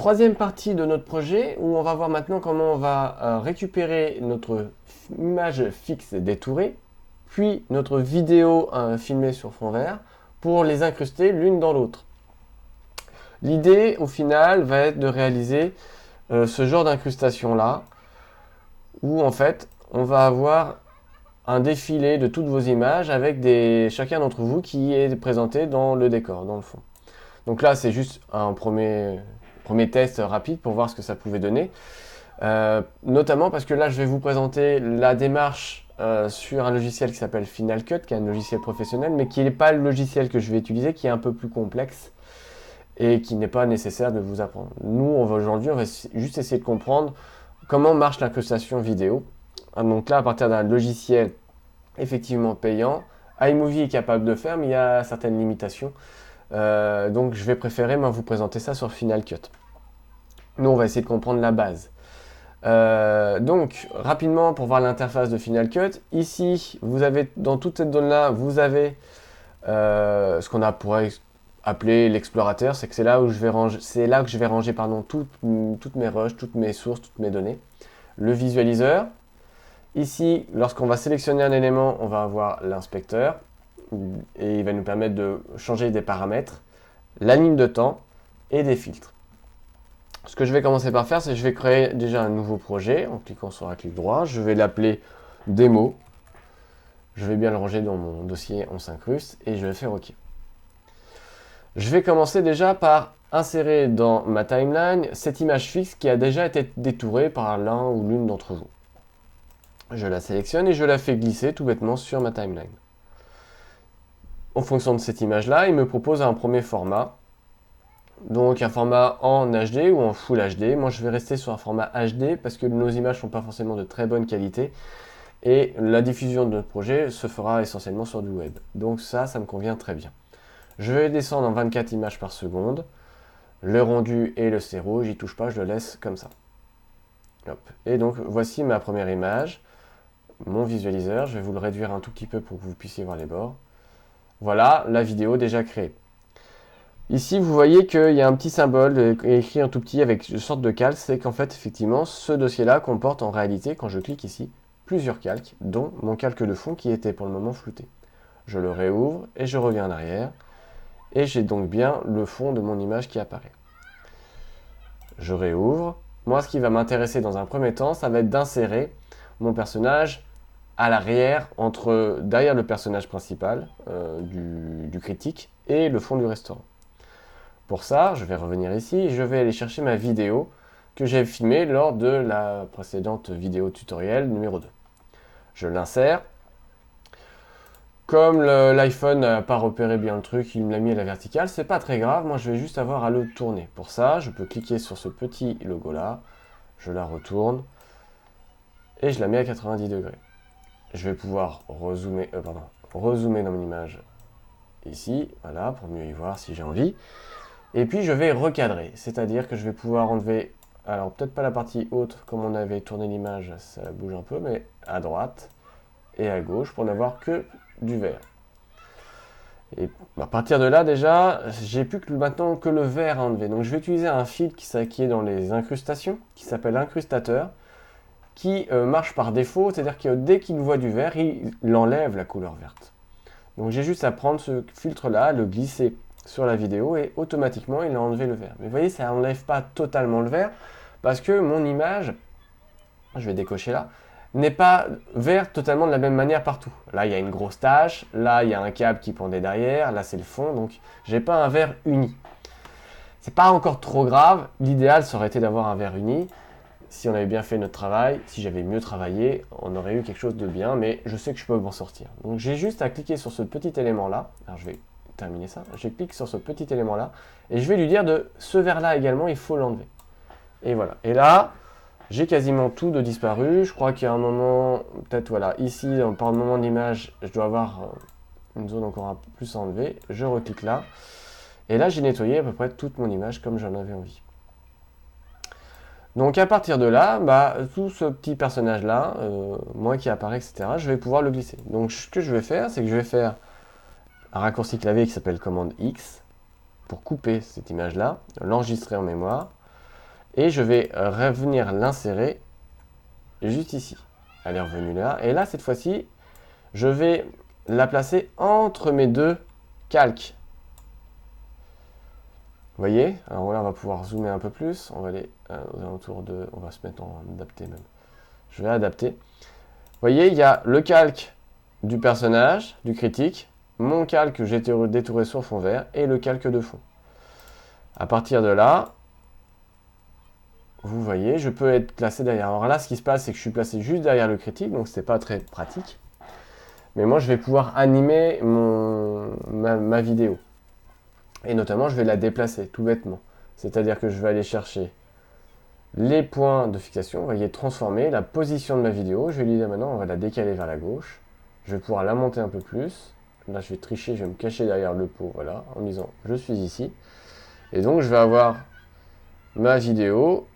troisième partie de notre projet où on va voir maintenant comment on va récupérer notre image fixe détourée, puis notre vidéo filmée sur fond vert pour les incruster l'une dans l'autre. L'idée au final va être de réaliser ce genre d'incrustation là où en fait on va avoir un défilé de toutes vos images avec chacun d'entre vous qui est présenté dans le décor, dans le fond. Donc là c'est juste un premier test rapide pour voir ce que ça pouvait donner. Notamment parce que là je vais vous présenter la démarche sur un logiciel qui s'appelle Final Cut, qui est un logiciel professionnel, mais qui n'est pas le logiciel que je vais utiliser, qui est un peu plus complexe et qui n'est pas nécessaire de vous apprendre. Nous, aujourd'hui, on va juste essayer de comprendre comment marche l'incrustation vidéo. Donc là, à partir d'un logiciel effectivement payant, iMovie est capable de faire, mais il y a certaines limitations. Donc je vais préférer vous présenter ça sur Final Cut. Nous, on va essayer de comprendre la base. Donc, rapidement, pour voir l'interface de Final Cut, ici, vous avez, dans toute cette zone-là, vous avez ce qu'on pourrait appeler l'explorateur, c'est que c'est là où je vais ranger, toutes mes rushs, toutes mes sources, toutes mes données. Le visualiseur. Ici, lorsqu'on va sélectionner un élément, on va avoir l'inspecteur et il va nous permettre de changer des paramètres, la ligne de temps et des filtres. Ce que je vais commencer par faire, c'est que je vais créer déjà un nouveau projet en cliquant sur un clic droit. Je vais l'appeler démo. Je vais bien le ranger dans mon dossier On s'incruste et je vais faire OK. Je vais commencer déjà par insérer dans ma timeline cette image fixe qui a déjà été détourée par l'un ou l'une d'entre vous. Je la sélectionne et je la fais glisser tout bêtement sur ma timeline. En fonction de cette image-là, il me propose un premier format. Donc un format en HD ou en Full HD. Moi je vais rester sur un format HD parce que nos images ne sont pas forcément de très bonne qualité. Et la diffusion de notre projet se fera essentiellement sur du web. Donc ça me convient très bien. Je vais descendre en 24 images par seconde. Le rendu et le stéréo, j'y touche pas, je le laisse comme ça. Hop. Et donc voici ma première image. Mon visualiseur, je vais vous le réduire un tout petit peu pour que vous puissiez voir les bords. Voilà la vidéo déjà créée. Ici, vous voyez qu'il y a un petit symbole écrit en tout petit avec une sorte de calque. C'est qu'en fait, effectivement, ce dossier-là comporte en réalité, quand je clique ici, plusieurs calques, dont mon calque de fond qui était pour le moment flouté. Je le réouvre et je reviens en arrière. Et j'ai donc bien le fond de mon image qui apparaît. Je réouvre. Moi, ce qui va m'intéresser dans un premier temps, ça va être d'insérer mon personnage à l'arrière, derrière le personnage principal du critique et le fond du restaurant. Pour ça, je vais revenir ici et je vais aller chercher ma vidéo que j'ai filmée lors de la précédente vidéo tutoriel numéro 2. Je l'insère. Comme l'iPhone n'a pas repéré bien le truc, il me l'a mis à la verticale, c'est pas très grave, moi je vais juste avoir à le tourner. Pour ça, je peux cliquer sur ce petit logo là, je la retourne et je la mets à 90 degrés. Je vais pouvoir rezoomer dans mon image ici, voilà, pour mieux y voir si j'ai envie. Et puis je vais recadrer, c'est-à-dire que je vais pouvoir enlever, alors peut-être pas la partie haute comme on avait tourné l'image, ça bouge un peu, mais à droite et à gauche pour n'avoir que du vert. Et à partir de là déjà, j'ai plus que maintenant que le vert à enlever. Donc je vais utiliser un filtre qui est dans les incrustations, qui s'appelle incrustateur, qui marche par défaut, c'est-à-dire que dès qu'il voit du vert, il enlève la couleur verte. Donc j'ai juste à prendre ce filtre-là, le glisser sur la vidéo et automatiquement il a enlevé le vert. Mais vous voyez, ça n'enlève pas totalement le vert parce que mon image, je vais décocher là, n'est pas vert totalement de la même manière partout. Là, il y a une grosse tache, là, il y a un câble qui pendait derrière, là, c'est le fond, donc j'ai pas un vert uni. C'est pas encore trop grave, l'idéal, ça aurait été d'avoir un vert uni. Si on avait bien fait notre travail, si j'avais mieux travaillé, on aurait eu quelque chose de bien, mais je sais que je peux m'en sortir. Donc j'ai juste à cliquer sur ce petit élément-là, alors je vais terminer ça, je clique sur ce petit élément-là, et je vais lui dire de ce vert-là également, il faut l'enlever. Et voilà, et là, j'ai quasiment tout de disparu. Je crois qu'il y a un moment, peut-être voilà, ici, par le moment d'image, je dois avoir une zone encore un peu plus à enlever. Je reclique là. Et là, j'ai nettoyé à peu près toute mon image comme j'en avais envie. Donc à partir de là, tout ce petit personnage-là, moi qui apparaît, etc., je vais pouvoir le glisser. Donc ce que je vais faire, c'est que je vais faire un raccourci clavier qui s'appelle commande X pour couper cette image-là, l'enregistrer en mémoire. Et je vais revenir l'insérer juste ici. Elle est revenue là. Et là, cette fois-ci, je vais la placer entre mes deux calques. Vous voyez? Alors là, on va pouvoir zoomer un peu plus. On va aller aux alentours de... On va se mettre en adapter même. Je vais adapter. Vous voyez, il y a le calque du personnage, du critique, mon calque que j'ai détouré sur fond vert et le calque de fond. À partir de là, vous voyez, je peux être placé derrière. Alors là, ce qui se passe, c'est que je suis placé juste derrière le critique, donc c'est pas très pratique. Mais moi, je vais pouvoir animer ma vidéo. Et notamment, je vais la déplacer, tout bêtement. C'est-à-dire que je vais aller chercher les points de fixation. Vous voyez, transformer la position de ma vidéo. Je vais lui dire maintenant, on va la décaler vers la gauche. Je vais pouvoir la monter un peu plus. Là, je vais tricher, je vais me cacher derrière le pot, voilà, en disant, je suis ici. Et donc, je vais avoir ma vidéo.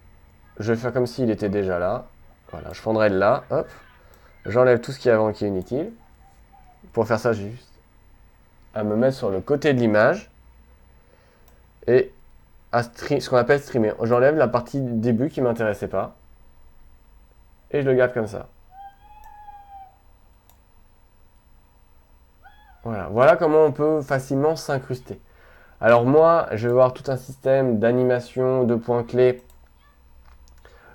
Je vais faire comme s'il était déjà là. Voilà, je prendrai le là, hop. J'enlève tout ce qui est avant qui est inutile. Pour faire ça, j'ai juste à me mettre sur le côté de l'image et à ce qu'on appelle streamer. J'enlève la partie début qui ne m'intéressait pas et je le garde comme ça. Voilà comment on peut facilement s'incruster. Alors moi, je vais avoir tout un système d'animation, de points clés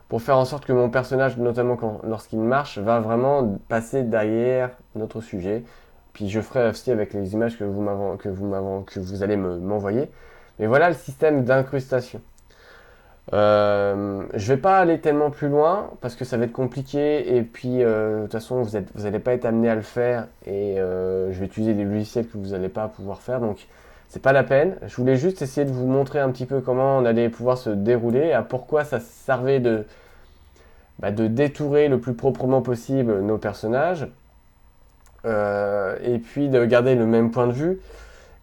pour faire en sorte que mon personnage, notamment lorsqu'il marche, va vraiment passer derrière notre sujet. Puis je ferai aussi avec les images que vous allez m'envoyer. Mais voilà le système d'incrustation. Je vais pas aller tellement plus loin parce que ça va être compliqué et puis de toute façon vous n'allez pas être amené à le faire et je vais utiliser des logiciels que vous n'allez pas pouvoir faire, donc c'est pas la peine. Je voulais juste essayer de vous montrer un petit peu comment on allait pouvoir se dérouler et à pourquoi ça servait de détourer le plus proprement possible nos personnages et puis de garder le même point de vue.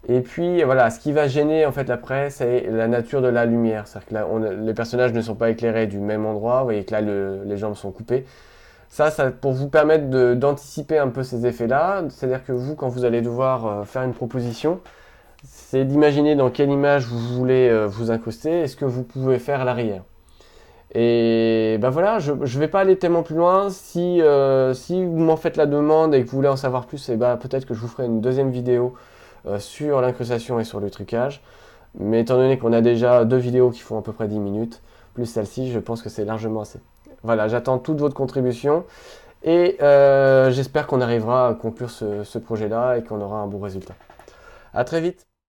Et puis voilà, ce qui va gêner en fait après, c'est la nature de la lumière. C'est-à-dire que là, les personnages ne sont pas éclairés du même endroit. Vous voyez que là, les jambes sont coupées. Ça pour vous permettre d'anticiper un peu ces effets-là. C'est-à-dire que vous, quand vous allez devoir faire une proposition, c'est d'imaginer dans quelle image vous voulez vous incruster et ce que vous pouvez faire à l'arrière. Et ben voilà, je ne vais pas aller tellement plus loin. Si vous m'en faites la demande et que vous voulez en savoir plus, et ben peut-être que je vous ferai une deuxième vidéo sur l'incrustation et sur le trucage. Mais étant donné qu'on a déjà 2 vidéos qui font à peu près 10 minutes, plus celle-ci, je pense que c'est largement assez. Voilà, j'attends toute votre contribution et j'espère qu'on arrivera à conclure ce projet-là et qu'on aura un bon résultat. A très vite!